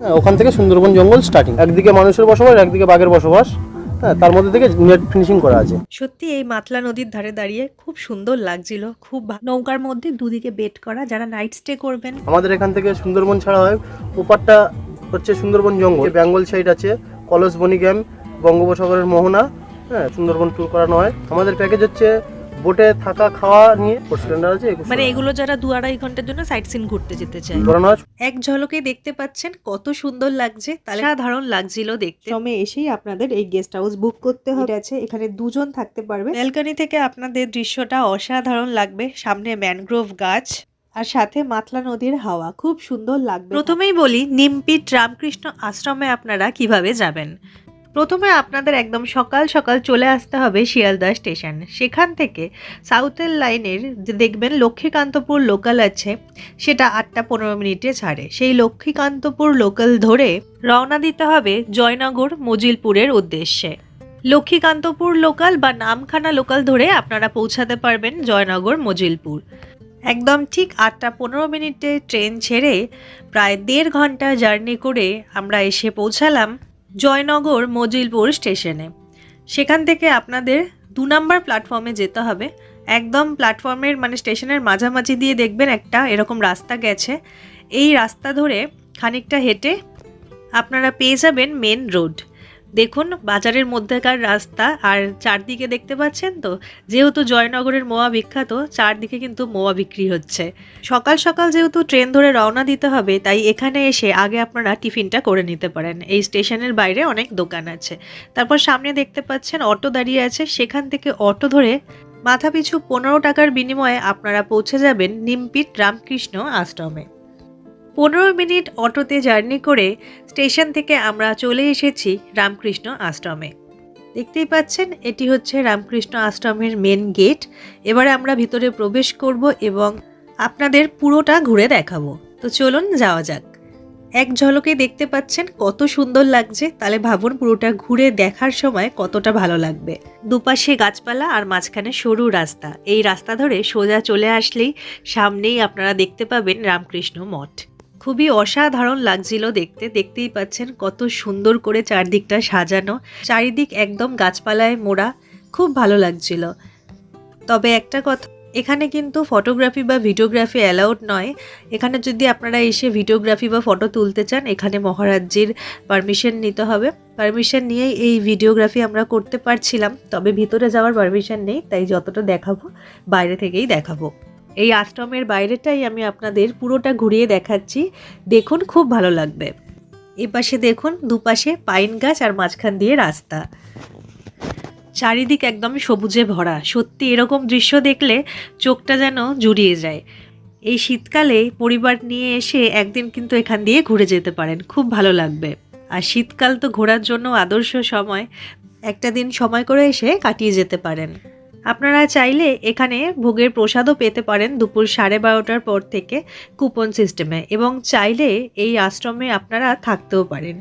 হ্যাঁ, ওখান থেকে সুন্দরবন জঙ্গল স্টার্টিং, একদিকে মানুষের বসবাস, একদিকে বাঘের বসবাস। হ্যাঁ, তার মধ্যে থেকে নেট ফিনিশিং করা আছে। সত্যি এই মাতলা নদীর ধারে দাঁড়িয়ে খুব সুন্দর লাগছিল, খুব নৌকার মধ্যে দুদিকে বেড করা, যারা নাইট স্টে করবেন। আমাদের এখান থেকে সুন্দরবন ছাড়া হয়, ওপারটা হচ্ছে সুন্দরবন জঙ্গল, বেঙ্গল সাইড আছে, কলসবনি গ্যাম, বঙ্গোপসাগরের মোহনা। হ্যাঁ, সুন্দরবন ট্যুর করানো হয়। আমাদের প্যাকেজ হচ্ছে বোটে থাকা খাওয়া নিয়ে স্ট্যান্ডার্ড আছে। মানে এগুলো যারা 2-2.5 ঘন্টার জন্য সাইট সিন ঘুরতে যেতে চায়। করানো হয়। এক ঝলকে দেখতে পাচ্ছেন কত সুন্দর লাগছে, তাহলে সাধারণ লাগছিল দেখতে। সময় এসেই আপনাদের এই গেস্ট হাউস বুক করতে হবে। আছে এখানে 2 জন থাকতে পারবে। ব্যালকনি থেকে আপনাদের দৃশ্যটা অসাধারণ লাগবে, সামনে ম্যানগ্রোভ গাছ আর সাথে মাতলা নদীর হাওয়া, খুব সুন্দর লাগবে। প্রথমেই বলি নিমপিট রামকৃষ্ণ আশ্রমে আপনারা কিভাবে যাবেন। প্রথমে আপনাদের একদম সকাল সকাল চলে আসতে হবে শিয়ালদা স্টেশন। সেখান থেকে সাউথের লাইনের যে দেখবেন লক্ষ্মীকান্তপুর লোকাল আছে, সেটা 8টা 15 মিনিটে ছাড়ে। সেই লক্ষ্মীকান্তপুর লোকাল ধরে রওনা দিতে হবে জয়নগর মজিলপুরের উদ্দেশ্যে। লক্ষ্মীকান্তপুর লোকাল বা নামখানা লোকাল ধরে আপনারা পৌঁছাতে পারবেন জয়নগর মজিলপুর। একদম ঠিক 8টা 15 মিনিটে ট্রেন ছেড়ে প্রায় 1.5 ঘন্টা জার্নি করে আমরা এসে পৌঁছালাম জয়নগর মজিলপুর স্টেশনে। সেখান থেকে আপনাদের 2 নম্বর প্ল্যাটফর্মে যেতে হবে। একদম প্ল্যাটফর্মের মানে স্টেশনের মাঝামাঝি দিয়ে দেখবেন একটা এরকম রাস্তা গেছে। এই রাস্তা ধরে খানিকটা হেঁটে আপনারা পেয়ে যাবেন মেন রোড। দেখুন বাজারের মধ্যেকার রাস্তা, আর চারদিকে দেখতে পাচ্ছেন তো, যেহেতু জয়নগরের মোয়া বিখ্যাত, চারদিকে কিন্তু মোয়া বিক্রি হচ্ছে। সকাল সকাল যেহেতু ট্রেন ধরে রওনা দিতে হবে, তাই এখানে এসে আগে আপনারা টিফিনটা করে নিতে পারেন। এই স্টেশনের বাইরে অনেক দোকান আছে। তারপর সামনে দেখতে পাচ্ছেন অটো দাঁড়িয়ে আছে, সেখান থেকে অটো ধরে মাথাপিছু 15 টাকার বিনিময়ে আপনারা পৌঁছে যাবেন নিমপিট রামকৃষ্ণ আশ্রমে। 15 মিনিট অটোতে জার্নি করে স্টেশন থেকে আমরা চলে এসেছি রামকৃষ্ণ আশ্রমে। দেখতেই পাচ্ছেন এটি হচ্ছে রামকৃষ্ণ আশ্রমের মেন গেট। এবারে আমরা ভিতরে প্রবেশ করব এবং আপনাদের পুরোটা ঘুরে দেখাবো। তো চলুন যাওয়া যাক। এক ঝলকে দেখতে পাচ্ছেন কত সুন্দর লাগছে, তাহলে ভাবুন পুরোটা ঘুরে দেখার সময় কতটা ভালো লাগবে। দুপাশে গাছপালা আর মাঝখানে সরু রাস্তা। এই রাস্তা ধরে সোজা চলে আসলেই সামনেই আপনারা দেখতে পাবেন রামকৃষ্ণ মঠ। খুবই অসাধারণ লাগছিল দেখতে। দেখতেই পাচ্ছেন কত সুন্দর করে চারদিকটা সাজানো, চারিদিক একদম গাছপালায় মোড়া, খুব ভালো লাগছিল। তবে একটা কথা, এখানে কিন্তু ফটোগ্রাফি বা ভিডিওগ্রাফি অ্যালাউড নয়। এখানে যদি আপনারা এসে ভিডিওগ্রাফি বা ফটো তুলতে চান, এখানে মহারাজ্যের পারমিশন নিতে হবে। পারমিশন নিয়েই এই ভিডিওগ্রাফি আমরা করতে পারছিলাম, তবে ভিতরে যাওয়ার পারমিশন নেই, তাই যতটা দেখাবো বাইরে থেকেই দেখাবো। এই আশ্রমের বাইরেটাই আমি আপনাদের পুরোটা ঘুরিয়ে দেখাচ্ছি, দেখুন খুব ভালো লাগবে। এপাশে দেখুন দুপাশে পাইন গাছ আর মাঝখান দিয়ে রাস্তা, চারিদিক একদম সবুজে ভরা। সত্যি এরকম দৃশ্য দেখলে চোখটা যেন জুড়িয়ে যায়। এই শীতকালে পরিবার নিয়ে এসে একদিন কিন্তু এখান দিয়ে ঘুরে যেতে পারেন, খুব ভালো লাগবে। আর শীতকাল তো ঘোরার জন্য আদর্শ সময়, একটা দিন সময় করে এসে কাটিয়ে যেতে পারেন। আপনারা চাইলে এখানে ভোগের প্রসাদও পেতে পারেন দুপুর 12:30টার পর থেকে কুপন সিস্টেমে, এবং চাইলে এই আশ্রমে আপনারা থাকতেও পারেন।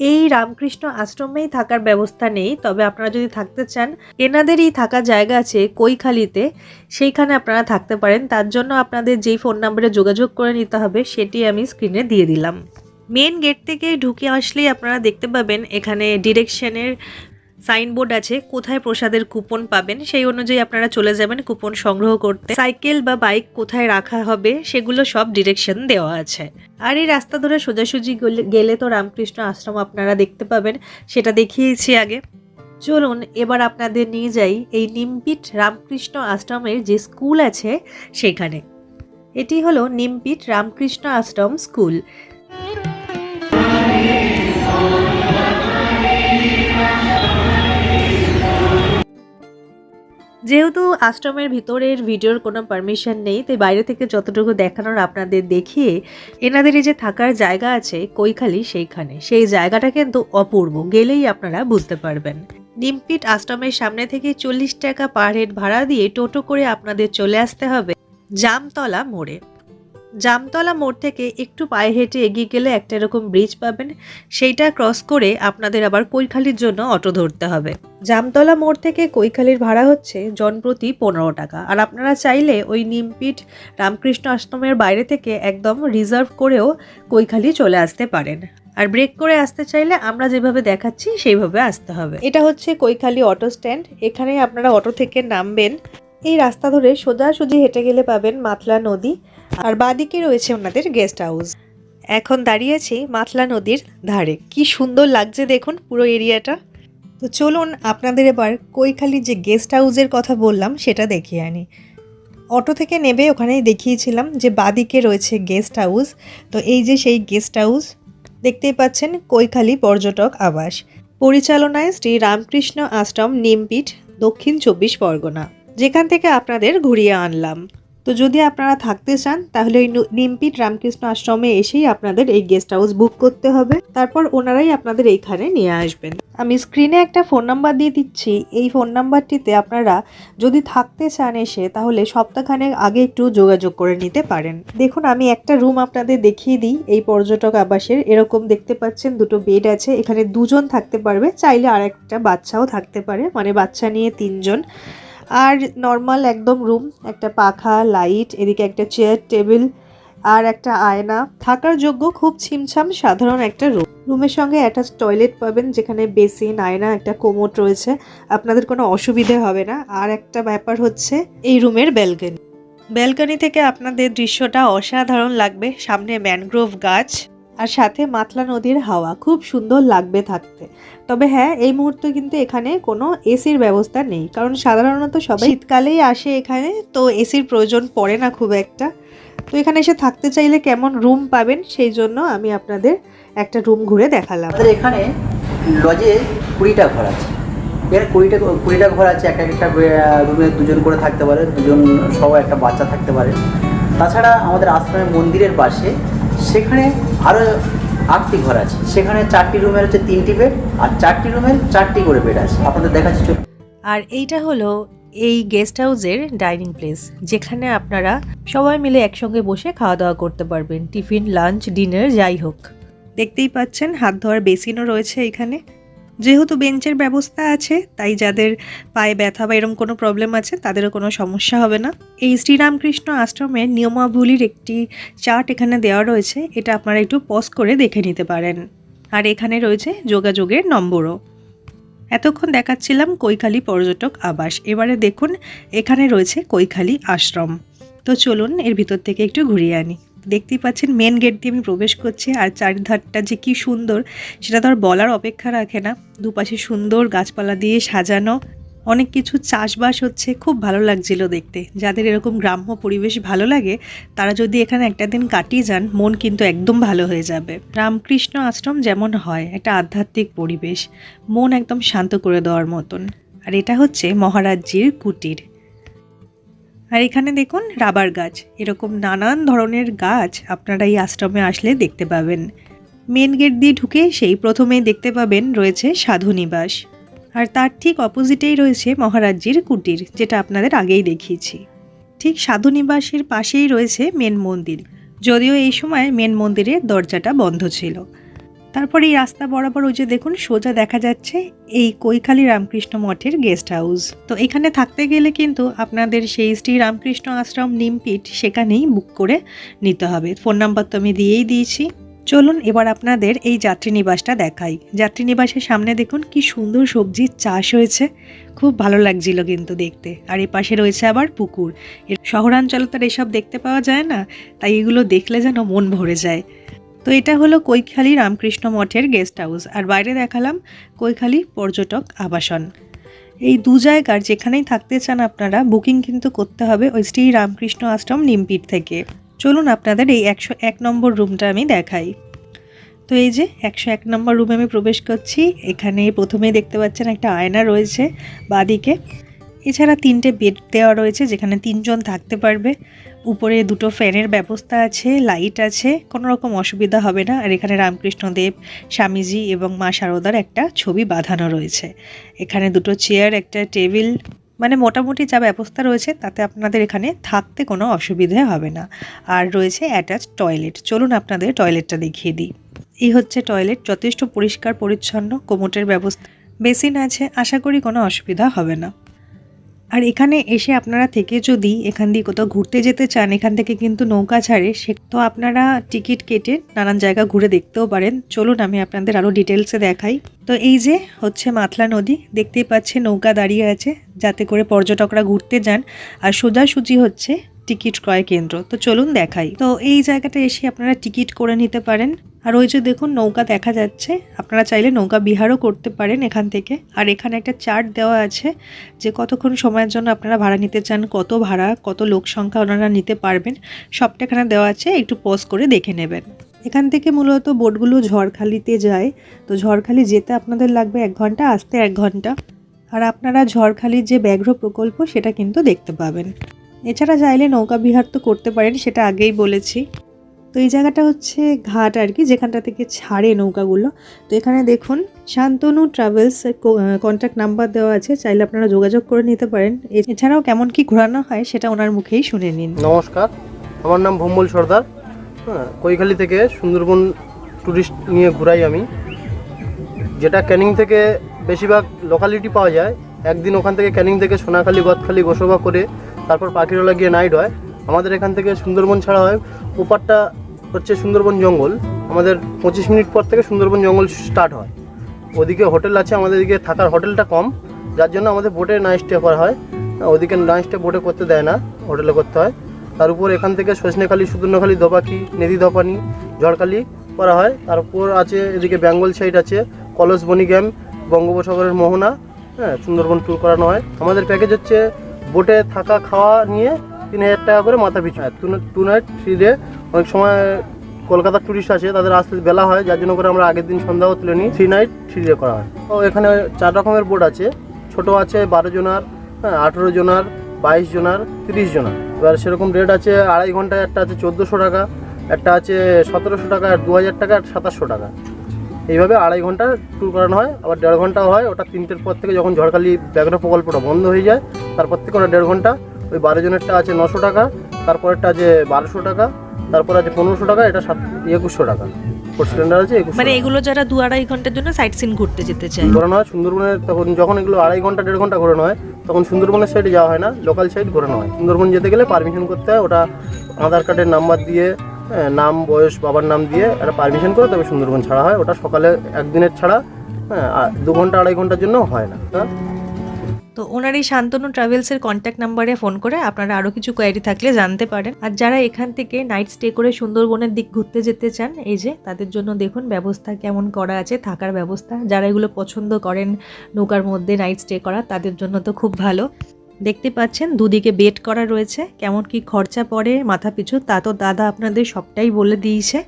এই রামকৃষ্ণ আশ্রমেই থাকার ব্যবস্থা নেই, তবে আপনারা যদি থাকতে চান, এনাদেরই থাকার জায়গা আছে কৈখালিতে, সেইখানে আপনারা থাকতে পারেন। তার জন্য আপনাদের যেই ফোন নাম্বারে যোগাযোগ করে নিতে হবে সেটি আমি স্ক্রিনে দিয়ে দিলাম। মেন গেট থেকে ঢুকে আসলেই আপনারা দেখতে পাবেন এখানে ডিরেকশনের সাইনবোর্ড আছে, কোথায় প্রসাদের কুপন পাবেন, সেই অনুযায়ী আপনারা চলে যাবেন কুপন সংগ্রহ করতে। সাইকেল বা বাইক কোথায় রাখা হবে সেগুলো সব ডিরেকশন দেওয়া আছে। আর এই রাস্তা ধরে সোজাসুজি গেলে তো রামকৃষ্ণ আশ্রম আপনারা দেখতে পাবেন, সেটা দেখিয়েছি আগে। চলুন এবার আপনাদের নিয়ে যাই এই নিমপিট রামকৃষ্ণ আশ্রমের যে স্কুল আছে সেখানে। এটি হলো নিমপিট রামকৃষ্ণ আশ্রম স্কুল। যেহেতু আশ্রমের ভিতরের ভিডিওর কোনো পারমিশন নেই, তাই বাইরে থেকে যতটুকু দেখানোর আপনাদের দেখিয়ে, এনাদের যে থাকার জায়গা আছে কৈখালি, সেইখানে সেই জায়গাটা কিন্তু অপূর্ব, গেলেই আপনারা বুঝতে পারবেন। নিমপিট আশ্রমের সামনে থেকে 40 টাকা পার হেড ভাড়া দিয়ে টোটো করে আপনাদের চলে আসতে হবে জামতলা মোড়ে। জামতলা মোড় থেকে একটু পায়ে হেঁটে এগিয়ে গেলে একটা এরকম ব্রিজ পাবেন, সেইটা ক্রস করে আপনাদের আবার কৈখালির জন্য অটো ধরতে হবে। জামতলা মোড় থেকে কৈখালির ভাড়া হচ্ছে জনপ্রতি 15 টাকা। আর আপনারা চাইলে ওই নিমপিট রামকৃষ্ণ আশ্রমের বাইরে থেকে একদম রিজার্ভ করেও কৈখালি চলে আসতে পারেন। আর ব্রেক করে আসতে চাইলে আমরা যেভাবে দেখাচ্ছি সেইভাবে আসতে হবে। এটা হচ্ছে কৈখালি অটো স্ট্যান্ড। এখানে আপনারা অটো থেকে নামবেন। এই রাস্তা ধরে সোজাসুজি হেঁটে গেলে পাবেন মাতলা নদী, আর বাঁদিকে রয়েছে ওনাদের গেস্ট হাউস। এখন দাঁড়িয়ে আছি মাতলা নদীর ধারে। কি সুন্দর লাগছে দেখুন পুরো এরিয়াটা। তো চলুন আপনাদের এবার কৈখালি যে গেস্ট হাউসের কথা বললাম সেটা দেখিয়ে আনি। অটো থেকে নেবে ওখানেই দেখিয়েছিলাম যে বাঁদিকে রয়েছে গেস্ট হাউস। তো এই যে সেই গেস্ট হাউস দেখতেই পাচ্ছেন, কৈখালি পর্যটক আবাস, পরিচালনায় শ্রী রামকৃষ্ণ আশ্রম, নিমপিঠ, দক্ষিণ 24 পরগনা, যেখান থেকে আপনাদের ঘুরিয়ে আনলাম। তো যদি আপনারা থাকতে চান তাহলে ওই নিমপিঠ রামকৃষ্ণ আশ্রমে এসেই আপনাদের এই গেস্ট হাউস বুক করতে হবে। তারপর ওনারাই আপনাদের এইখানে নিয়ে আসবেন। আমি স্ক্রিনে একটা ফোন নাম্বার দিয়ে দিচ্ছি। এই ফোন নাম্বারটিতে আপনারা যদি থাকতে চান এসে, তাহলে সপ্তাহখানেক আগে একটু যোগাযোগ করে নিতে পারেন। দেখুন আমি একটা রুম আপনাদের দেখিয়ে দিই এই পর্যটক আবাসের। এরকম দেখতে পাচ্ছেন দুটো বেড আছে। এখানে দুজন থাকতে পারবে, চাইলে আর একটা বাচ্চাও থাকতে পারে, মানে বাচ্চা নিয়ে 3 জন। আর নর্মাল একদম রুম, একটা পাখা, লাইট, এদিকে একটা চেয়ার টেবিল আর একটা আয়না, থাকার যোগ্য খুব ছিমছাম সাধারণ একটা রুম। রুমের সঙ্গে অ্যাটাচ টয়লেট পাবেন, যেখানে বেসিন, আয়না, একটা কোমোড রয়েছে। আপনাদের কোনো অসুবিধে হবে না। আর একটা ব্যাপার হচ্ছে এই রুমের ব্যালকনি। ব্যালকনি থেকে আপনাদের দৃশ্যটা অসাধারণ লাগবে। সামনে ম্যানগ্রোভ গাছ আর সাথে মাতলা নদীর হাওয়া, খুব সুন্দর লাগবে থাকতে। তবে হ্যাঁ, এই মুহূর্তে কিন্তু এখানে কোনো এসির ব্যবস্থা নেই, কারণ সাধারণত সবাই শীতকালেই আসে এখানে, তো এসির প্রয়োজন পড়ে না খুব একটা। তো এখানে এসে থাকতে চাইলে কেমন রুম পাবেন সেই জন্য আমি আপনাদের একটা রুম ঘুরে দেখালাম। আমাদের এখানে লজে 20টা ঘর আছে। এর 20টা ঘর আছে। একটা রুমে 2 জন করে থাকতে পারে, 2 জন সহ একটা বাচ্চা থাকতে পারে। তাছাড়া আমাদের আশ্রমের মন্দিরের পাশে সেখানে আরও 8টি ঘর আছে। সেখানে 4টি রুমের হচ্ছে 3টি বেড, আর 4টি রুমের 4টি করে বেড আছে। আপনাদের দেখাচ্ছি। আর এইটা হলো এই গেস্ট হাউসের ডাইনিং প্লেস, যেখানে আপনারা সবাই মিলে একসঙ্গে বসে খাওয়া দাওয়া করতে পারবেন। টিফিন, লাঞ্চ, ডিনার যাই হোক। দেখতেই পাচ্ছেন হাত ধোয়ার বেসিনও রয়েছে এখানে। যেহেতু বেঞ্চের ব্যবস্থা আছে, তাই যাদের পায়ে ব্যথা বা এরকম কোনো প্রবলেম আছে তাদেরও কোনো সমস্যা হবে না। এই শ্রীরামকৃষ্ণ আশ্রমের নিয়মাবলীর একটি চার্ট এখানে দেওয়া রয়েছে, এটা আপনারা একটু পজ করে দেখে নিতে পারেন। আর এখানে রয়েছে যোগাযোগের নম্বরও। এতক্ষণ দেখাচ্ছিলাম কৈখালি পর্যটক আবাস, এবারে দেখুন এখানে রয়েছে কৈখালি আশ্রম। তো চলুন এর ভিতর থেকে একটু ঘুরিয়ে আনি। দেখতেই পাচ্ছেন মেন গেট দিয়ে আমি প্রবেশ করছি, আর চারিধারটা যে কি সুন্দর সেটা তো আর বলার অপেক্ষা রাখে না। দুপাশে সুন্দর গাছপালা দিয়ে সাজানো, অনেক কিছু চাষবাস হচ্ছে, খুব ভালো লাগছিল দেখতে। যাদের এরকম গ্রাম্য পরিবেশ ভালো লাগে তারা যদি এখানে একটা দিন কাটিয়ে যান, মন কিন্তু একদম ভালো হয়ে যাবে। রামকৃষ্ণ আশ্রম যেমন হয়, একটা আধ্যাত্মিক পরিবেশ, মন একদম শান্ত করে দেওয়ার মতন। আর এটা হচ্ছে মহারাজজির কুটির। আর এখানে দেখুন রাবার গাছ, এরকম নানান ধরনের গাছ আপনারা এই আশ্রমে আসলে দেখতে পাবেন। মেন গেট দিয়ে ঢুকে সেই প্রথমেই দেখতে পাবেন রয়েছে সাধু নিবাস, আর তার ঠিক অপোজিটেই রয়েছে মহারাজজির কুটির, যেটা আপনাদের আগেই দেখিয়েছি। ঠিক সাধু নিবাসের পাশেই রয়েছে মেন মন্দির, যদিও এই সময় মেন মন্দিরের দরজাটা বন্ধ ছিল। তারপর এই রাস্তা বরাবর ওই যে দেখুন সোজা দেখা যাচ্ছে এই কৈখালি রামকৃষ্ণ মঠের গেস্ট হাউস। তো এখানে থাকতে গেলে কিন্তু আপনাদের সেই শ্রী রামকৃষ্ণ আশ্রম নিমপিঠ সেখানেই বুক করে নিতে হবে। ফোন নাম্বার তো আমি দিয়েই দিয়েছি। চলুন এবার আপনাদের এই যাত্রীনিবাসটা দেখাই। যাত্রীনিবাসের সামনে দেখুন কি সুন্দর সবজির চাষ হয়েছে, খুব ভালো লাগছিল কিন্তু দেখতে। আর এ পাশে রয়েছে আবার পুকুর। শহরাঞ্চলে তো এসব দেখতে পাওয়া যায় না, তাই এগুলো দেখলে যেন মন ভরে যায়। তো এটা হলো কৈখালি রামকৃষ্ণ মঠের গেস্ট হাউস, আর বাইরে দেখালাম কৈখালি পর্যটক আবাসন। এই দু জায়গার যেখানেই থাকতে চান আপনারা বুকিং কিন্তু করতে হবে ওই শ্রী রামকৃষ্ণ আশ্রম নিমপিঠ থেকে। চলুন আপনাদের এই 101 নম্বর রুমটা আমি দেখাই। তো এই যে 101 নম্বর রুমে আমি প্রবেশ করছি। এখানে প্রথমেই দেখতে পাচ্ছেন একটা আয়না রয়েছে বাঁদিকে। এছাড়া 3টে বেড দেওয়া রয়েছে, যেখানে 3 জন থাকতে পারবে। উপরে 2টো ফ্যানের ব্যবস্থা আছে, লাইট আছে, কোনো রকম অসুবিধা হবে না। আর এখানে রামকৃষ্ণদেব, স্বামীজি এবং মা শারদার একটা ছবি বাঁধানো রয়েছে। এখানে 2টো চেয়ার, একটা টেবিল, মানে মোটামুটি যা ব্যবস্থা রয়েছে তাতে আপনাদের এখানে থাকতে কোনো অসুবিধা হবে না। আর রয়েছে অ্যাটাচ টয়লেট। চলুন আপনাদের টয়লেটটা দেখিয়ে দিই। এই হচ্ছে টয়লেট, যথেষ্ট পরিষ্কার পরিচ্ছন্ন, কোমোটের ব্যবস্থা, বেসিন আছে, আশা করি কোনো অসুবিধা হবে না। আর এখানে এসে আপনারা থেকে যদি এখান দিয়ে কোথাও ঘুরতে যেতে চান, এখান থেকে কিন্তু নৌকা ছাড়ে, সে তো আপনারা টিকিট কেটে নানান জায়গা ঘুরে দেখতেও পারেন। চলুন আমি আপনাদের আরও ডিটেলসে দেখাই। তো এই যে হচ্ছে মাতলা নদী, দেখতেই পাচ্ছে নৌকা দাঁড়িয়ে আছে যাতে করে পর্যটকরা ঘুরতে যান, আর সোজাসুজি হচ্ছে টিকিট ক্রয় কেন্দ্র। তো চলুন দেখাই। তো এই জায়গাটা এসে আপনারা টিকিট করে নিতে পারেন। আর ওই যে দেখুন নৌকা দেখা যাচ্ছে, আপনারা চাইলে নৌকা বিহারও করতে পারেন এখান থেকে। আর এখানে একটা চার্ট দেওয়া আছে যে কতক্ষণ সময়ের জন্য আপনারা ভাড়া নিতে চান, কত ভাড়া, কত লোক সংখ্যা ওনারা নিতে পারবেন, সবটা এখানে দেওয়া আছে, একটু পজ করে দেখে নেবেন। এখান থেকে মূলত বোটগুলো ঝড়খালিতে যায়। তো ঝড়খালি যেতে আপনাদের লাগবে 1 ঘন্টা, আসতে 1 ঘন্টা। আর আপনারা ঝড়খালির যে ব্যাঘ্র প্রকল্প সেটা কিন্তু দেখতে পাবেন। এছাড়া চাইলে নৌকা বিহার তো করতে পারেন, সেটা আগেই বলেছি। তো এই জায়গাটা হচ্ছে ঘাট আর কি, যেখানটা থেকে ছাড়ে নৌকাগুলো। তো এখানে দেখুন শান্তনু ট্রাভেলস কন্ট্যাক্ট নাম্বার দেওয়া আছে, চাইলে আপনারা যোগাযোগ করে নিতে পারেন। এছাড়াও কেমন কি ঘোরানো হয় সেটা ওনার মুখেই শুনে নিন। নমস্কার, আমার নাম ভম্বল সর্দার। কৈখালি থেকে সুন্দরবন ট্যুরিস্ট নিয়ে ঘুরাই আমি। যেটা ক্যানিং থেকে বেশিরভাগ লোকালিটি পাওয়া যায়। একদিন ওখান থেকে ক্যানিং থেকে সোনাখালি, গদখালি, গোসবা করে তারপর পাখিরোলা গিয়ে নাইট হয়। আমাদের এখান থেকে সুন্দরবন ছাড়া হয়। ওপারটা হচ্ছে সুন্দরবন জঙ্গল। আমাদের 25 মিনিট পর থেকে সুন্দরবন জঙ্গল স্টার্ট হয়। ওদিকে হোটেল আছে, আমাদের এদিকে থাকার হোটেলটা কম, যার জন্য আমাদের বোটে নাইট স্টে করা হয়। ওদিকে নাইট স্টে বোটে করতে দেয় না, হোটেলে করতে হয়। তার উপর এখান থেকে সজনেখালি, সুদর্ণখালি, দোপাখি, নেদি দপানি, ঝড়খালি করা হয়। তারপর আছে এদিকে বেঙ্গল সাইড আছে, কলসবনি গ্যাম, বঙ্গোপসাগরের মোহনা, সুন্দরবন ট্যুর করানো হয়। আমাদের প্যাকেজ হচ্ছে বোটে থাকা খাওয়া নিয়ে 3000 টাকা করে মাথা পিছু। 2 নাইট 3 ডে। অনেক সময় কলকাতার ট্যুরিস্ট আছে, তাদের আসতে বেলা হয়, যার জন্য করে আমরা আগের দিন সন্ধ্যাও তুলে নিই। 3 নাইট 3 ডে করা হয়। তো এখানে 4 রকমের বোট আছে। ছোট আছে 12 জনার, 18 জনার, 22 জনার, 30 জনার। এবার সেরকম রেট আছে। 2.5 ঘন্টায় একটা আছে 1400 টাকা, একটা আছে 1700 টাকা, আর 2000 টাকা, আর 2700 টাকা। এইভাবে 2.5 ঘন্টা ট্যুর করানো হয়। আবার 1.5 ঘন্টা হয়, ওটা 3টের পর থেকে, যখন ঝড়খালি ব্যাঘ্র প্রকল্পটা বন্ধ হয়ে যায় তারপর থেকে ওটা 1.5 ঘন্টা। ওই 12 জনেরটা আছে 900 টাকা, তারপরেরটা আছে 1200 টাকা, তারপর আছে 1500 টাকা, এটা 2100 টাকা। ফোর সিলিন্ডার আছে 2100। মানে এগুলো যারা 2-2.5 ঘন্টার জন্য সাইট সিন ঘুরতে যেতে চায় ঘোরানো হয় সুন্দরবনের। তখন যখন এগুলো 2.5 ঘন্টা 1.5 ঘন্টা ঘোরানো হয়, তখন সুন্দরবনের সাইডে যাওয়া হয় না, লোকাল সাইড ঘোরানো হয়। সুন্দরবন যেতে গেলে পারমিশন করতে হয়, ওটা আধার কার্ডের নাম্বার দিয়ে, নাম, বয়স, বাবার নাম দিয়ে একটা পারমিশন করে তবে সুন্দরবন ছাড়া হয়। ওটা সকালে একদিনের ছাড়া, 2 ঘন্টা 2.5 ঘন্টার জন্য হয় না। তো ওনার এই শান্তনু ট্রাভেলসের কন্ট্যাক্ট নাম্বারে ফোন করে আপনারা আরও কিছু কোয়ারি থাকলে জানতে পারেন। আর যারা এখান থেকে নাইট স্টে করে সুন্দরবনের দিক ঘুরতে যেতে চান, এই যে তাদের জন্য দেখুন ব্যবস্থা কেমন করা আছে, থাকার ব্যবস্থা। যারা এগুলো পছন্দ করেন নৌকার মধ্যে নাইট স্টে করা, তাদের জন্য তো খুব ভালো। দেখতে পাচ্ছেন দুদিকে বেড করা রয়েছে। কেমন কি খরচা পড়ে মাথা পিছু তা তো দাদা আপনাদের সবটাই বলে দিয়েছে।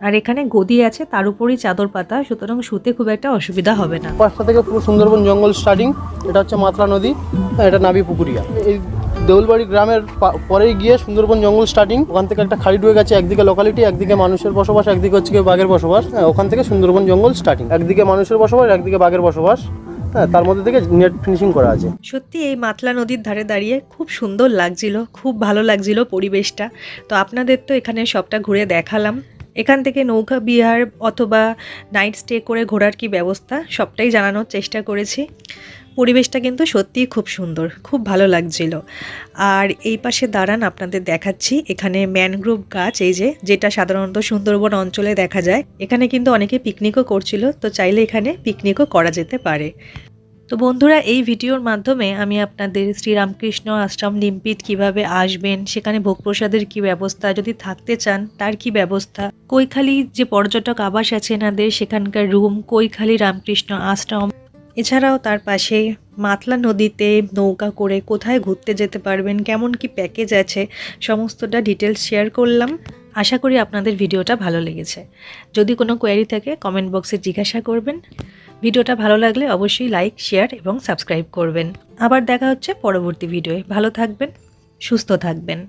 আর এখানে গদি আছে, তার উপরই চাদর পাতা, সুতরাং শুতে খুব একটা অসুবিধা হবে না। 5টা থেকে পুরো সুন্দরবন জঙ্গল স্টার্টিং। এটা হচ্ছে মাতলা নদী, এটা নাবি পুকুরিয়া। এই দেউলবাড়ি গ্রামের পরেই গিয়ে সুন্দরবন জঙ্গল স্টার্টিং। ওখান থেকে একটা খাড়ি ঢুকে গেছে, একদিকে লোকালিটি, একদিকে মানুষের বসবাস, একদিকে হচ্ছে বাঘের বসবাস। ওখান থেকে সুন্দরবন জঙ্গল স্টার্টিং। একদিকে মানুষের বসবাস, একদিকে বাঘের বসবাস। তার মধ্যে থেকে নেট ফিনিশিং করা আছে। সত্যি এই মাতলা নদীর ধারে দাঁড়িয়ে খুব সুন্দর লাগছিল, খুব ভালো লাগছিল পরিবেশটা। তো আপনাদের তো এখানে সবটা ঘুরে দেখালাম। এখান থেকে নৌকা বিহার অথবা নাইট স্টে করে ঘোরার কি ব্যবস্থা সবটাই জানানোর চেষ্টা করেছি। পরিবেশটা কিন্তু সত্যিই খুব সুন্দর, খুব ভালো লাগছিল। আর এই পাশে দাঁড়ান আপনাদের দেখাচ্ছি, এখানে ম্যানগ্রোভ গাছ, এই যে যেটা সাধারণত সুন্দরবন অঞ্চলে দেখা যায়। এখানে কিন্তু অনেকে পিকনিকও করছিল, তো চাইলে এখানে পিকনিকও করা যেতে পারে। তো বন্ধুরা, এই ভিডিওর মাধ্যমে আমি আপনাদের শ্রীরামকৃষ্ণ আশ্রম লিম্পিট কিভাবে আসবেন, সেখানে ভোগ প্রসাদের কি ব্যবস্থা, যদি থাকতে চান তার কি ব্যবস্থা, কৈখালি যে পর্যটক আবাস আছে এনাদের সেখানকার রুম, কৈখালি রামকৃষ্ণ আশ্রম, এছাড়াও তার পাশে মাতলা নদীতে নৌকা করে কোথায় ঘুরতে যেতে পারবেন, কেমন কি প্যাকেজ আছে, সমস্তটা ডিটেলস শেয়ার করলাম। আশা করি আপনাদের ভিডিওটা ভালো লেগেছে। যদি কোনো কোয়েরি থাকে কমেন্ট বক্সে জিজ্ঞাসা করবেন। ভিডিওটা ভালো লাগলে অবশ্যই লাইক, শেয়ার এবং সাবস্ক্রাইব করবেন। আবার দেখা হচ্ছে পরবর্তী ভিডিওয়ে। ভালো থাকবেন, সুস্থ থাকবেন।